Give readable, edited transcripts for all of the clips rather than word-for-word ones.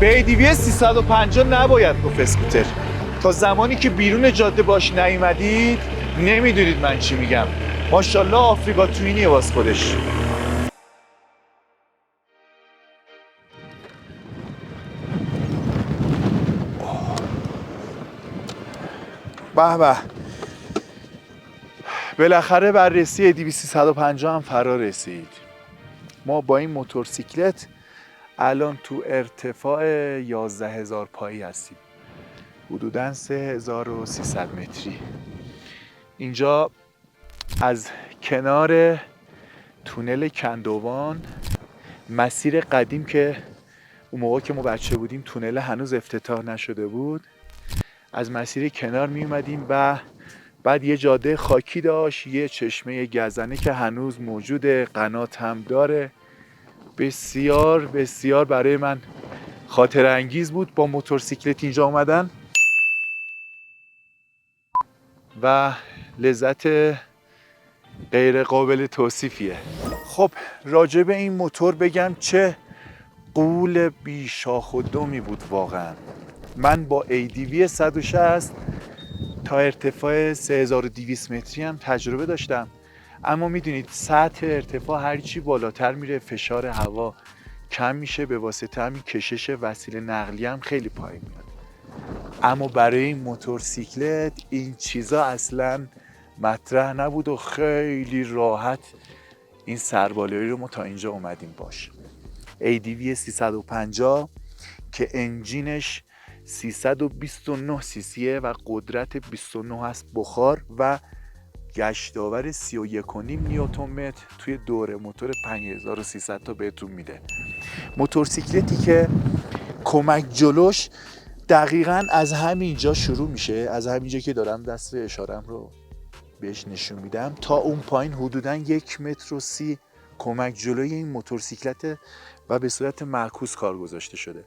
به ADV 350 نباید گفت اسکوتر. تا زمانی که بیرون جاده باش نیومدید نمیدونید من چی میگم. ماشاءالله آفریقا توینیه واس خودش. به به، بالاخره بررسی ADV 350 هم فرا رسید. ما با این موتورسیکلت الان تو ارتفاع 11,000 پایی هستیم، حدوداً 3,300 متری. اینجا از کنار تونل کندوان، مسیر قدیم که اون موقع که ما بچه بودیم تونل هنوز افتتاح نشده بود، از مسیر کنار می اومدیم و بعد یه جاده خاکی داشت، یه چشمه گزنه که هنوز موجوده، قنات هم داره. بسیار بسیار برای من خاطر انگیز بود با موتورسیکلت اینجا اومدن و لذت غیر قابل توصیفیه. خب راجع به این موتور بگم چه غول بی شاخ و دمی بود واقعا. من با ADV 160 تا ارتفاع 3200 متری هم تجربه داشتم، اما میدونید سطح ارتفاع هرچی بالاتر میره فشار هوا کم میشه، به واسطه همین کشش وسیله نقلیه هم خیلی پایین میاد. اما برای این موتورسیکلت این چیزا اصلا مطرح نبود و خیلی راحت این سربالایی رو ما تا اینجا اومدیم باش. ADV 350 که انجینش 329 سیسیه و قدرت 29 است بخار و گشتاور 31.5 نیوتن متر توی دوره موتور 5300 تا بهتون میده. موتورسیکلتی که کمک جلوش دقیقاً از همینجا شروع میشه، از همینجا که دارم دست اشارم رو بهش نشون میدم تا اون پایین حدوداً 1.30 متر کمک جلوی این موتورسیکلت و به صورت معکوس کار گذاشته شده.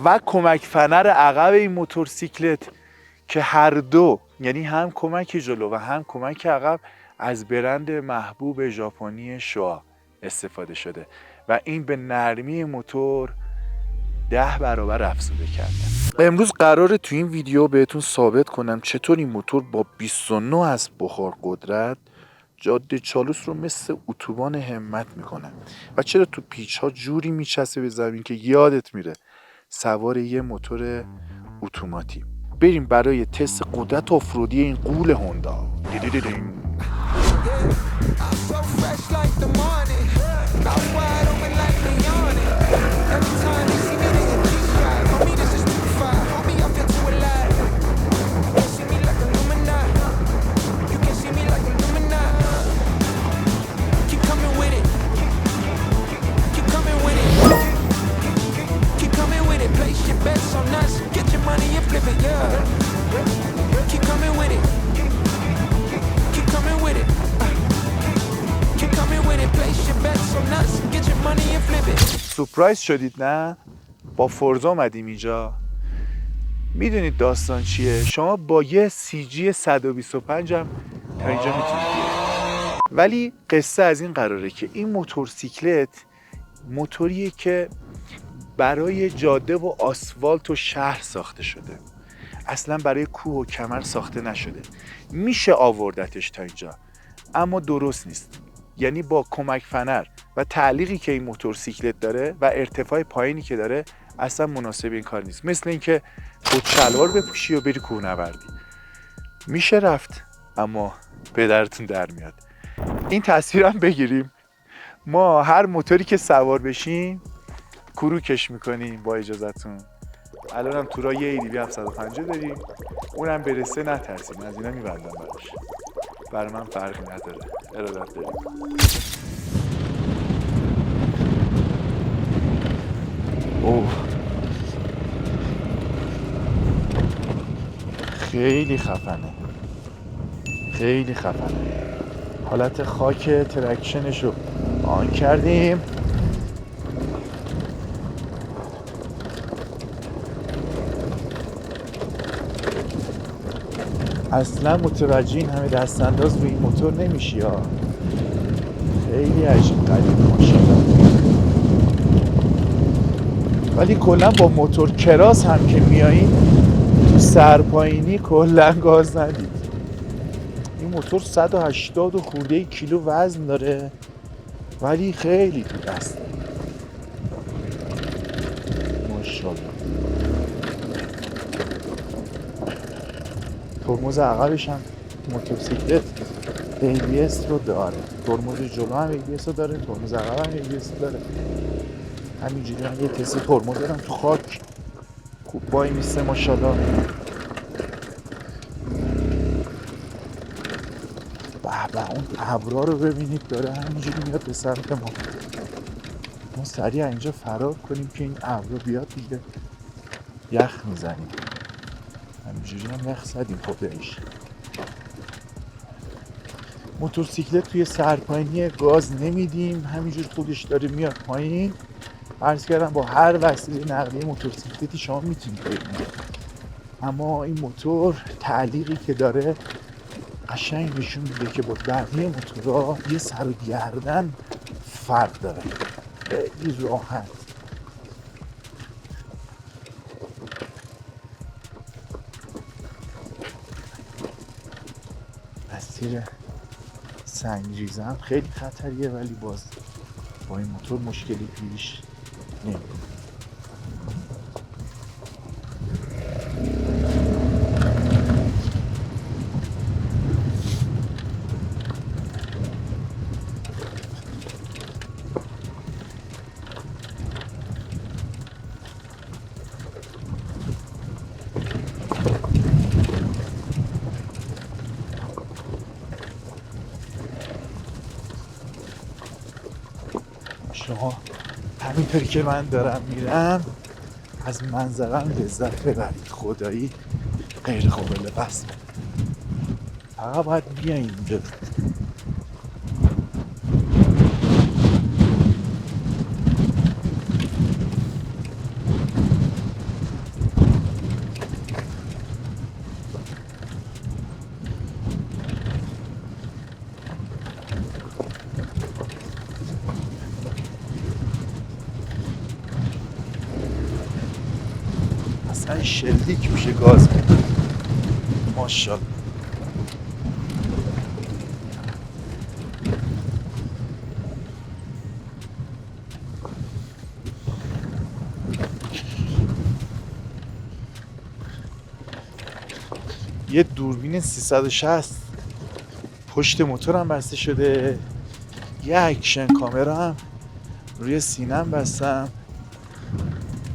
و کمک فنر عقب این موتورسیکلت که هر دو، یعنی هم کمک جلو و هم کمک عقب، از برند محبوب ژاپنی شوا استفاده شده و این به نرمی موتور 10 برابر افزوده کرده. امروز قراره تو این ویدیو بهتون ثابت کنم چطور این موتور با 29 از بخار قدرت جاده چالوس رو مثل اتوبان همت میکنه و چرا تو پیچ ها جوری میچسبه به زمین که یادت میره سوار یه موتور اتوماتیک. بریم برای تست قدرت آفرودی این غول هوندا. سورپرایز شدید نه؟ با فورزا اومدیم اینجا. میدونید داستان چیه؟ شما با یه CG 125 هم تا اینجا میتونید بیاید. ولی قصه از این قراره که این موتورسیکلت موتوریه که برای جاده و آسفالت و شهر ساخته شده، اصلا برای کوه و کمر ساخته نشده. میشه آوردتش تا اینجا اما درست نیست. یعنی با کمک فنر و تعلیقی که این موتورسیکلت داره و ارتفاع پایینی که داره اصلا مناسب این کار نیست. مثل اینکه خود شلوار بپوشی و بری کوهنوردی. میشه رفت اما پدرتون در میاد. این تصویرم بگیریم. ما هر موتوری که سوار بشیم کروکش میکنیم با اجازهتون. الان هم تو راه یه ADV 750 داریم، اونم برسه نترسیم، از اینا میبندم براش. برای من فرقی نداره. ارادت داریم. اوه خیلی خفنه، خیلی خفنه. حالت خاک ترکشنش رو آن کردیم. اصلا متوجه این همه دست انداز روی این موتور نمیشی ها. خیلی عجیب غریب ماشین. ولی کلا با موتور کراس هم که میایین تو سرپایینی کلا گاز ندید. این موتور 180 و خورده کیلو وزن داره ولی خیلی تو دسته. ماشاءالله. ترمز عقبش هم موتورسیکلت ABS رو داره، ترمز جلو هم ABS رو داره، ترمز عقب هم ABS رو داره. همینجوری من یه تست ترمز دارم تو خاک خوب وای میسته ماشاءالله. به اون ابرا رو ببینید داره همینجوری میاد به سمت ما. ما سریع اینجا فرار کنیم که این ابرا بیاد دیگه یخ میزنیم. همینجوری هم یخ زدیم خودش. موتورسیکلت توی سرپایینی گاز نمیدیم، همینجور خودش داره میاد پایین. عرض کردم با هر وسیله نقلیه موتورسیکلتی شما میتونید ببینید، اما این موتور تعلیقی که داره قشنگ نشون میده که با بقیه موتورها یه سر و گردن فرق داره، خیلی راحت. مسیر سنگریزه هم خیلی خطریه ولی باز با این موتور مشکلی پیش نمیاد. شما همینطوری که من دارم میرم از منظرم لذت ببرید، خدایی غیر قابل وصفه. فقط باید بیاین اینجا. اصلا شلیک میشه گاز میده ماشاءالله. یه دوربین 360 پشت موتورم بسته شده، یه اکشن کامرا هم روی سینم بستم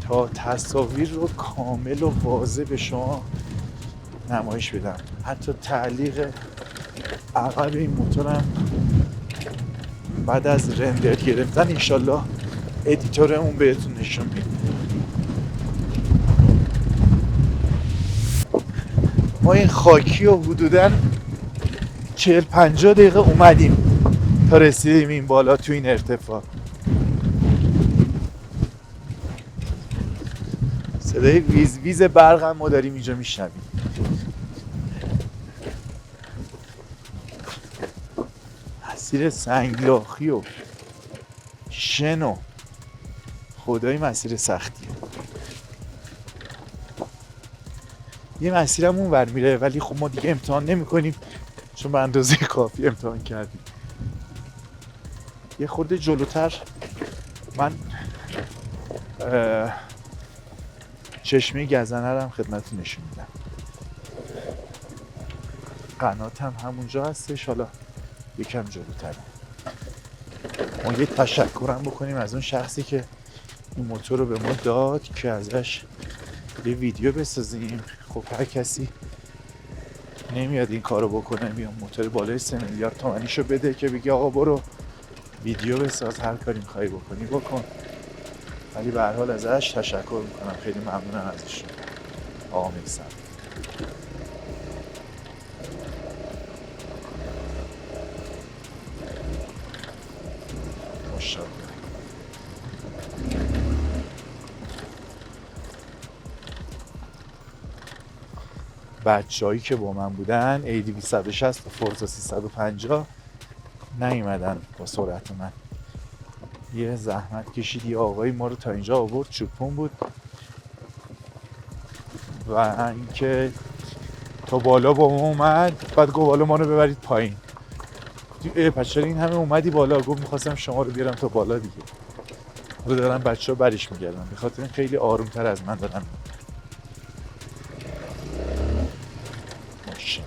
تا تصاویر رو کامل و واضح به شما نمایش بدم. حتی تعلیق عقب این موتورم بعد از رندر گرفتن انشالله ادیتورمون بهتون نشون میده. ما این خاکی و حدوداً 40-50 دقیقه اومدیم تا رسیدیم این بالا تو این ارتفاع. صدای ویز ویز برق هم ما داریم اینجا میشنویم. مسیر سنگلاخی و شن و خدایی مسیر سختیه. یه مسیرم اون ور میره ولی خب ما دیگه امتحان نمی کنیم چون به اندازه کافی امتحان کردیم. یه خورده جلوتر من چشمه گزنه رو هم خدمتتون نشون میدم. قنات هم همونجا هستش، حالا یکم جلوتر. ما یه تشکرم بکنیم از اون شخصی که این موتور رو به ما داد که ازش یه ویدیو بسازیم. خب هر کسی نمیاد این کارو بکنه، میاد موتور بالای 3 میلیارد تومانیشو بده که بگی آقا برو ویدیو بساز، هر کاری میخوای بکنی بکن. ولی به هر حال ازش تشکر میکنم، خیلی ممنونم ازش. آقا میسم ماشاءالله. بچه‌هایی که با من بودن AD 260 و فورزا 350 نیومدن با سرعت من. یه زحمت کشید، یه آقایی ما رو تا اینجا آورد، چوپون بود و اینکه تا بالا با ما اومد، بعد گفت بالا ما رو ببرید پایین. پس چرا این همه اومدی بالا؟ گفت میخواستم شما رو بیارم تا بالا دیگه. رو دارم بچه ها برش میگردم، به خاطر این خیلی آرومتر از من دارم. ماشین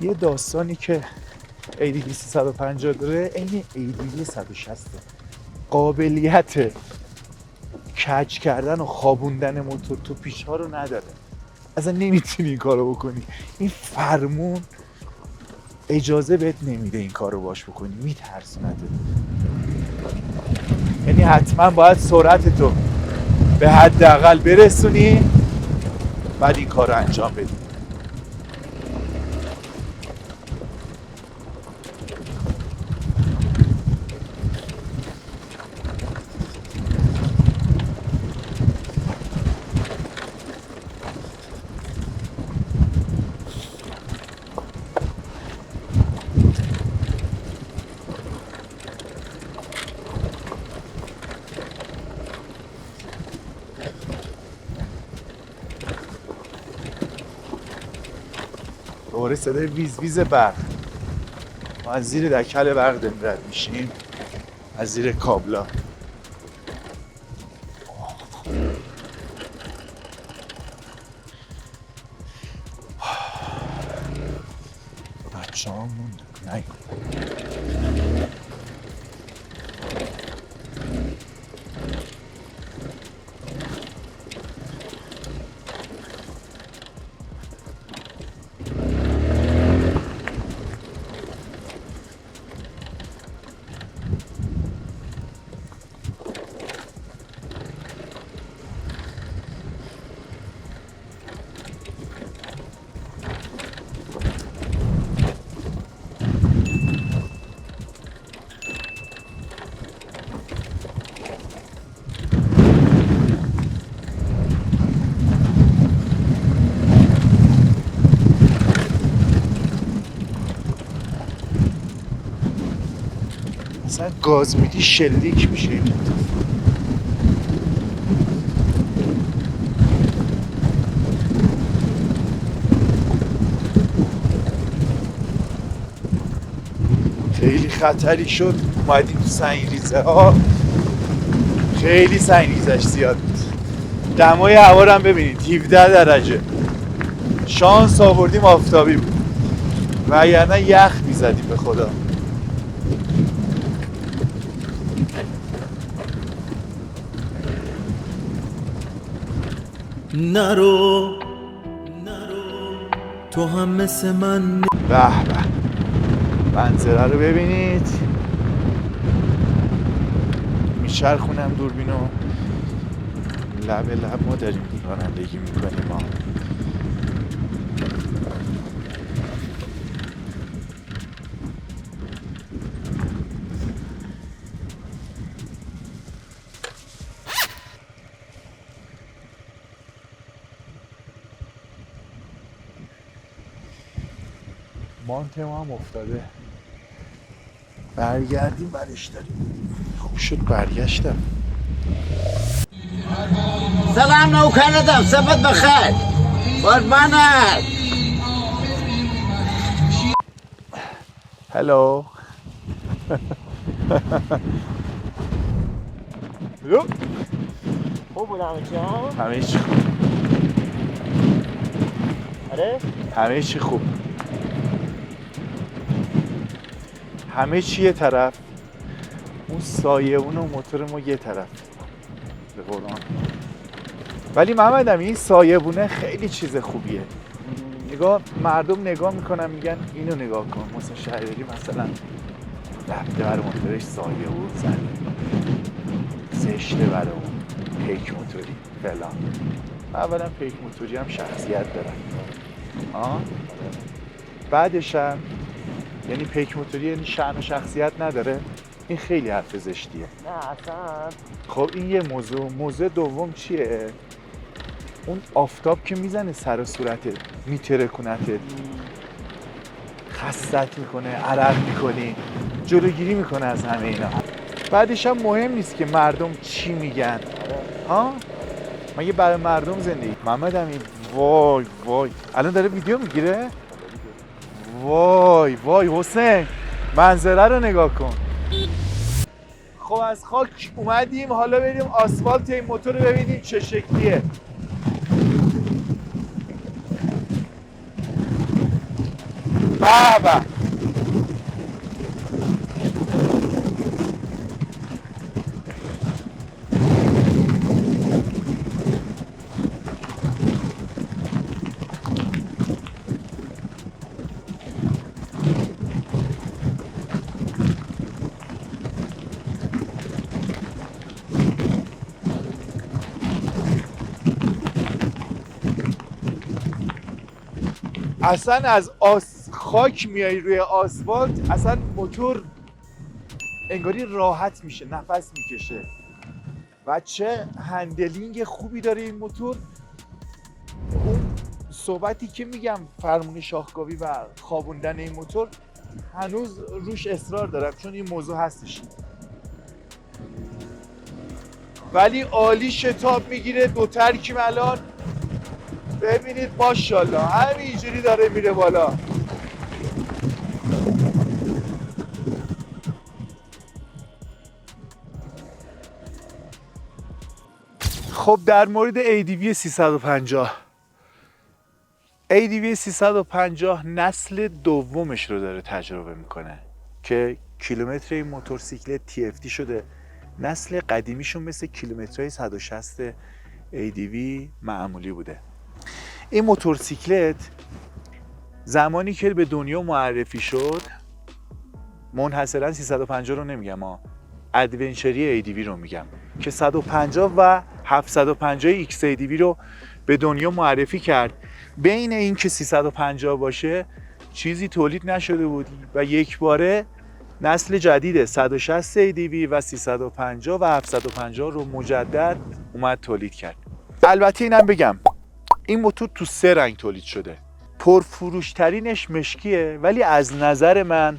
یه داستانی که ADV 350 داره این ADV 160 قابلیت کج کردن و خوابوندن موتور تو پیش ها رو نداره. اصلا نمیتونی این کارو بکنی. این فرمون اجازه بهت نمیده این کارو باش بکنی، میترسونده. یعنی حتما باید سرعت تو به حداقل برسونی بعد این کارو انجام بدی. دوباره صدای ویز ویز برق. ما از زیر دکل برق داریم رد میشیم، از زیر کابلا. بچه ها موند نه مثلا گاز میدی شلیک میشه این موتور. خیلی خطری شد اومدیم تو سنگریزه ها، خیلی سنگریزش زیاد بود. دمای هوا رو هم ببینید 17 درجه. شانس آوردیم آفتابی بود وگرنه یخ میزدیم به خدا. نرو تو هم مثل من. به به منظره رو ببینید، میچرخونم دوربینو، لب ما داریم رانندگی میکنیم ما. مانت ما هم افتاده، برگردیم برش داریم. خوب شد برگشتم. سلام نوکردم، سبت بخیر قربانت. هلو خوب بود همه چی ها؟ همه چی خوب. آره؟ همه چی خوب، همه چی یه طرف، اون سایه‌بون و موتور ما یه طرف به قرآن. ولی محمد امین این سایه‌بونه خیلی چیز خوبیه. نگاه مردم نگاه میکنن میگن اینو نگاه کن، مثلا شهریاری مثلا رفته برای موتورش سایه‌بون زده، زشته برای اون پیک موتوری فلان. اولا پیک موتوری هم شخصیت دارن بعدش هم یعنی پیک موتوری یعنی شأن و شخصیت نداره. این خیلی حرف زشتیه. نه اصلا. خب این یه موضوع دوم چیه؟ اون آفتاب که میزنه سر و صورتت میترکونتت، خستت میکنه، عرق میکنی، جلوگیری میکنه از همه اینا. بعدش هم مهم نیست که مردم چی میگن. ها؟ مگه برای مردم زندگی؟ محمد امین وای وای الان داره ویدیو میگیره؟ وای وای حسین منظره رو نگاه کن. خب از خاک اومدیم، حالا بریم آسفالت این موتور رو ببینیم چه شکلیه. به. اصلا از خاک میای روی آسفالت، اصلا موتور انگاری راحت میشه، نفس میکشه و چه هندلینگ خوبی داره این موتور. اون صحبتی که میگم فرمون شاهکاوی و خوابوندن این موتور هنوز روش اصرار دارم، چون این موضوع هستش، ولی عالی شتاب میگیره. دو ترکیم الان، ببینید ماشاءالله همینجوری داره میره بالا. خب در مورد ADV 350 ADV 350 نسل دومش رو داره تجربه میکنه که کیلومتر این موتورسیکلت TFT شده. نسل قدیمیشون مثل کیلومترهای 160 ADV معمولی بوده. این موتورسیکلت زمانی که به دنیا معرفی شد، منحصرا 350 رو نمیگم ادونچری ADV رو میگم که 150 و 750 X ADV رو به دنیا معرفی کرد. بین این که 350 باشه چیزی تولید نشده بود و یک باره نسل جدید 160 ADV و 350 و 750 رو مجدد اومد تولید کرد. البته اینم بگم این موتور تو 3 رنگ تولید شده. پرفروشترینش مشکیه، ولی از نظر من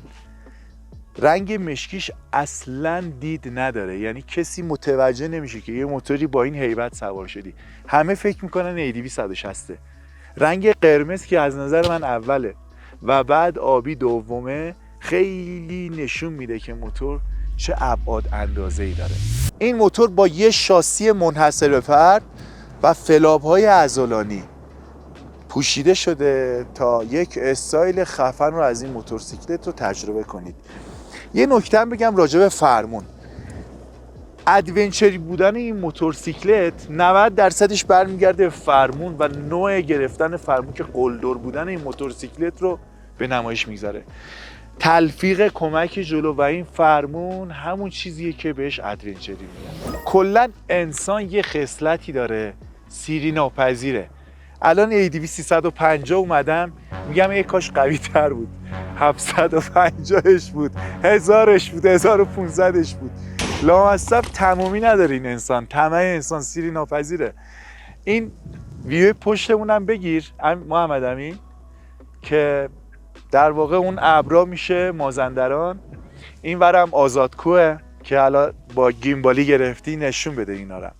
رنگ مشکیش اصلا دید نداره، یعنی کسی متوجه نمیشه که یه موتوری با این هیبت سوار شدی. همه فکر میکنن ADV 160. رنگ قرمز که از نظر من اوله و بعد آبی دومه، خیلی نشون میده که موتور چه ابعاد اندازه‌ای داره. این موتور با یه شاسی منحصر به فرد و فلاب‌های عضلانی پوشیده شده تا یک استایل خفن رو از این موتورسیکلت رو تجربه کنید. یه نکته هم بگم راجع به فرمون. ادونچری بودن این موتورسیکلت 90% برمیگرده به فرمون و نوع گرفتن فرمون که قلدر بودن این موتورسیکلت رو به نمایش میگذاره. تلفیق کمک جلو و این فرمون همون چیزیه که بهش ادونچری میگن. کلا انسان یه خصلتی داره سیری ناپذیره. الان ADV 350 اومدم میگم ای کاش قوی تر بود، 750ش بود، 1000ش بود، 1500ش بود. لامصب تمامی نداره این انسان، طمع انسان سیری ناپذیره. این ویو پشتمونم بگیر محمد امین که در واقع اون ابرا میشه مازندران، این ورم آزادکوه که حالا با گیمبالی گرفتی نشون بده اینا رو.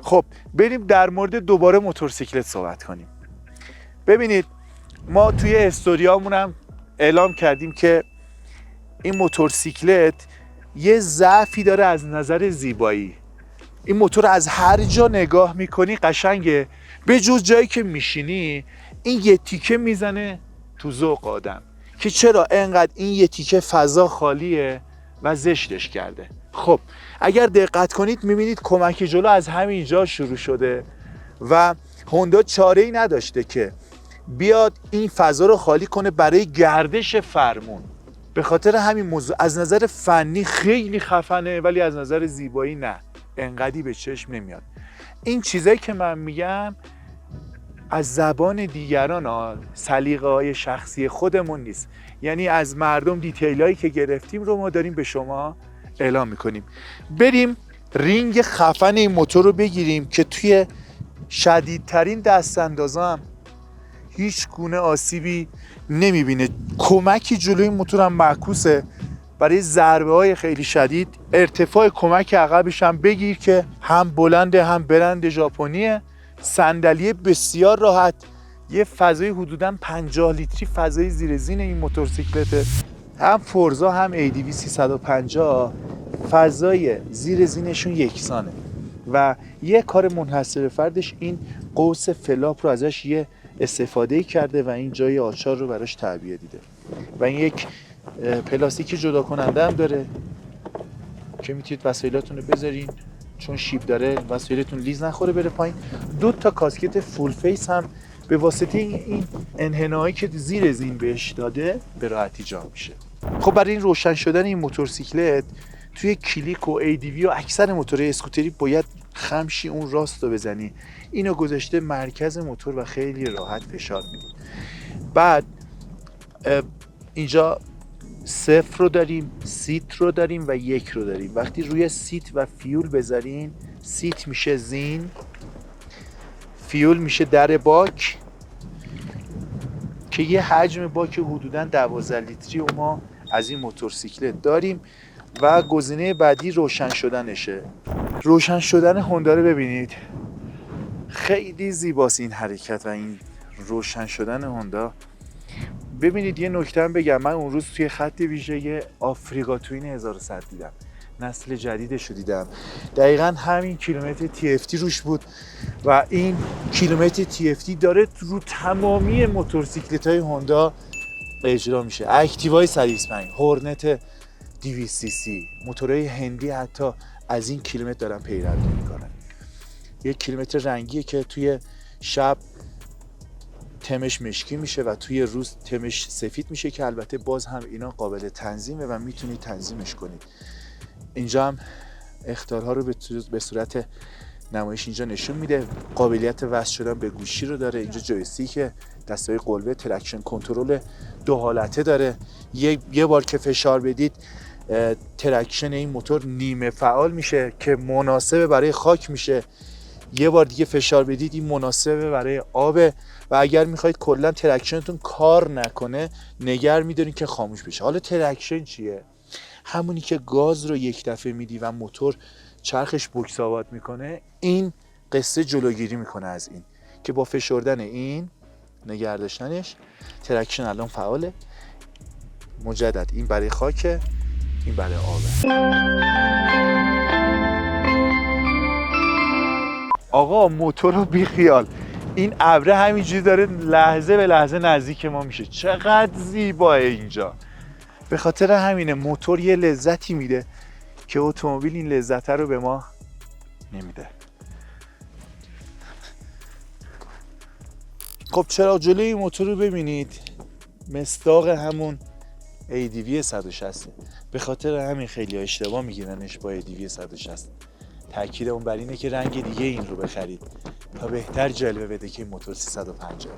خب بریم در مورد دوباره موتورسیکلت صحبت کنیم. ببینید ما توی استوریامون هم اعلام کردیم که این موتورسیکلت یه ضعفی داره از نظر زیبایی. این موتور از هر جا نگاه میکنی قشنگه، به جز جایی که میشینی این یه تیکه میزنه تو ذوق آدم که چرا انقدر این یه تیکه فضا خالیه و زشتش کرده. خب اگر دقت کنید میبینید کمک جلو از همینجا شروع شده و هوندا چاره‌ای نداشته که بیاد این فضا رو خالی کنه برای گردش فرمون. به خاطر همین موضوع از نظر فنی خیلی خفنه، ولی از نظر زیبایی نه، انقدی به چشم نمیاد. این چیزایی که من میگم از زبان دیگران، سلیقه‌های شخصی خودمون نیست، یعنی از مردم دیتیلایی که گرفتیم رو ما داریم به شما اعلام میکنیم. بریم رینگ خفن این موتور رو بگیریم که توی شدیدترین دست اندازا هم هیچ گونه آسیبی نمیبینه. کمکی جلوی موتور هم معکوسه، برای ضربه های خیلی شدید ارتفاع کمک عقبش هم بگیر که هم بلنده هم برند ژاپنیه. صندلی بسیار راحت، یه فضای حدوداً 50 لیتری فضای زیر زین این موتورسیکلته. هم فورزا هم ADV 350 فضای زیر زینشون یکسانه و یه کار منحصر به فردش این قوس فلاپ رو ازش یه استفاده کرده و این جای آچار رو براش تعبیه دیده و این یک پلاستیک جدا کننده هم داره که میتونید وسایلاتون رو بذارین، چون شیب داره وسایلتون لیز نخوره بره پایین. 2 تا کاسکت فول فیس هم به واسطه این انحنایی که زیر زین بهش داده به راحتی جا میشه. خب برای این روشن شدن این موتورسیکلت توی کلیک و ADV و اکثر موتورهای اسکوتری باید خمشی اون راست رو بزنی. اینو گذاشته مرکز موتور و خیلی راحت فشار میدید. بعد اینجا 0 رو داریم، سیت رو داریم و 1 رو داریم. وقتی روی سیت و فیول بذارین، سیت میشه زین، فیول میشه در باک که یه حجم باک حدوداً 12 لیتری و ما از این موتورسیکلت داریم. و گزینه بعدی روشن شدنشه. روشن شدن هوندا رو ببینید، خیلی زیباست این حرکت و این روشن شدن هوندا. ببینید یه نکته هم بگم، من اون روز توی خط ویژه آفریقا توین 1100 دیدم، نسل جدیدش رو دیدم، دقیقاً همین کیلومتر TFT روش بود و این کیلومتر TFT داره رو تمامی موتورسیکلت‌های هوندا اجرا میشه. اکتیوای 125، هورنت 200 cc، موتورهای هندی حتی از این کیلومتر دارن پیروی میکنن. یک کیلومتر رنگیه که توی شب تمش مشکی میشه و توی روز تمش سفید میشه که البته باز هم اینا قابل تنظیمه و میتونید تنظیمش کنید. اینجا هم اخطارها رو به صورت نمایش اینجا نشون میده. قابلیت وصل شدن به گوشی رو داره. اینجا جویستیک دستای قلبه، ترکشن کنترل 2 حالته داره. یه بار که فشار بدید ترکشن این موتور نیمه فعال میشه که مناسبه برای خاک میشه. یه بار دیگه فشار بدید این مناسبه برای آب و اگر میخواید کلا ترکشنتون کار نکنه نگر میدارین که خاموش بشه. حالا ترکشن چیه؟ همونی که گاز رو یک دفعه میدی و موتور چرخش بکساوات میکنه. این قصه جلوگیری میکنه از این که با فشردن این نگه داشتنش ترکشن الان فعاله. مجدد این برای خاکه، این برای آبه. آقا موتور رو بی خیال، این ابره همینجوری داره لحظه به لحظه نزدیک ما میشه. چقدر زیباه اینجا. به خاطر همینه موتور یه لذتی میده که اتومبیل این لذت رو به ما نمیده. خب چراغ جلوی این موتور رو ببینید، مصداق همون ADV 160. به خاطر همین خیلی اشتباه میگیرنش با ADV 160. تأکیدمون بر اینه که رنگ دیگه این رو بخرید تا بهتر جلوه بده که این موتور 350.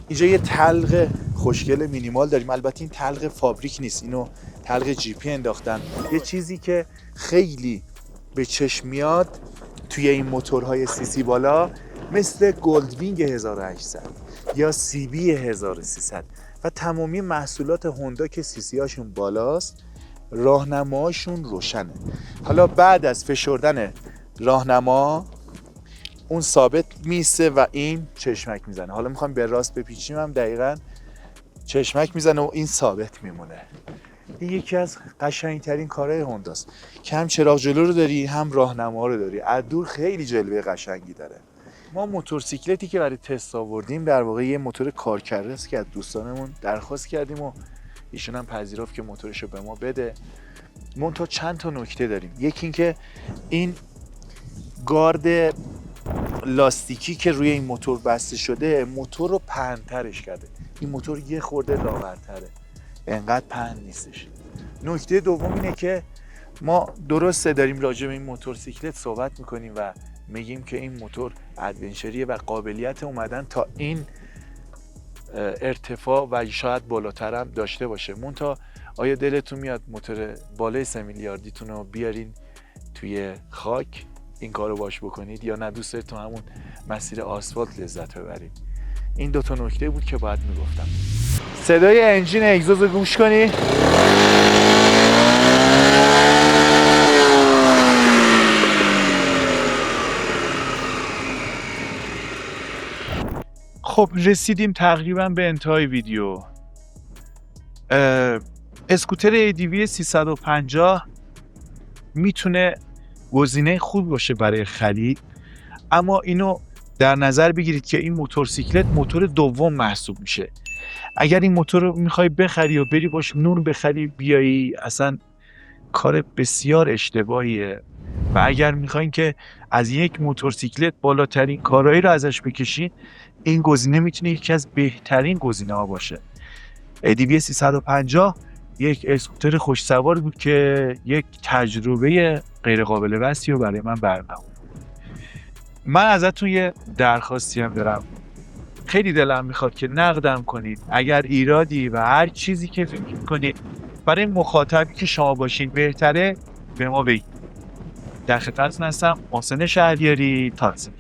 اینجا یه تلق خوشگل مینیمال داریم. البته این تلق فابریک نیست، اینو تلق جی پی انداختن. یه چیزی که خیلی به چشم میاد توی این موتورهای CC بالا مثل گلدوینگ 1800 یا CB 1300 و تمامی محصولات هوندا که CC هاشون بالاست، راهنماهاشون روشنه. حالا بعد از فشردن راهنما اون ثابت میسته و این چشمک میزنه. حالا میخوام به راست بپیچیم هم دقیقاً چشمک میزنه و این ثابت میمونه. این یکی از قشنگترین کارهای هونداست که هم چراغ جلو رو داری هم راهنما رو داری. از دور خیلی جلوه قشنگی داره. ما موتورسیکلتی که برای تست آوردیم در واقع یه موتور کارکرده است که از دوستانمون درخواست کردیم و ایشون هم پذیرفت که موتورش رو به ما بده. منتها چند تا نکته داریم. یکی این که این گارد لاستیکی که روی این موتور بسته شده موتور رو پهن‌ترش کرده. این موتور یه خورده لاغرتره، انقدر پهن نیستش. نکته دوم اینه که ما درسته داریم راجع به این موتورسیکلت صحبت میکنیم و میگیم که این موتور ادونچریه و قابلیت اومدن تا این ارتفاع و شاید بالاتر هم داشته باشه. منتها آیا دلتون میاد موتور بالای 3 میلیاردیتون رو بیارین توی خاک این کارو باش بکنید یا نه دوست دارید تو همون مسیر آسفالت لذت ببرید؟ این دوتا نکته بود که باید میگفتم. صدای انجین اگزوز رو گوش کنی. خب رسیدیم تقریبا به انتهای ویدیو. اسکوتر ADV 350 میتونه گزینه خوب باشه برای خرید، اما اینو در نظر بگیرید که این موتورسیکلت موتور دوم محسوب میشه. اگر این موتور رو میخوای بخری و بری باش نور بخری بیایی، اصلا کار بسیار اشتباهیه. و اگر میخواین که از یک موتورسیکلت بالاترین کارایی رو ازش بکشین، این گزینه میتونه یکی از بهترین گزینه ها باشه. ADV 350 یک اسکوتر خوش سوار بود که یک تجربه غیر قابل وصفی رو برای من برنامه. من ازتون یه درخواستی هم دارم. خیلی دلم میخواد که نقدم کنید. اگر ایرادی و هر چیزی که فکر کنید برای مخاطبی که شما باشین بهتره به ما بگید. در خدمتتون هستم. محسن شهریاری، تاکسی.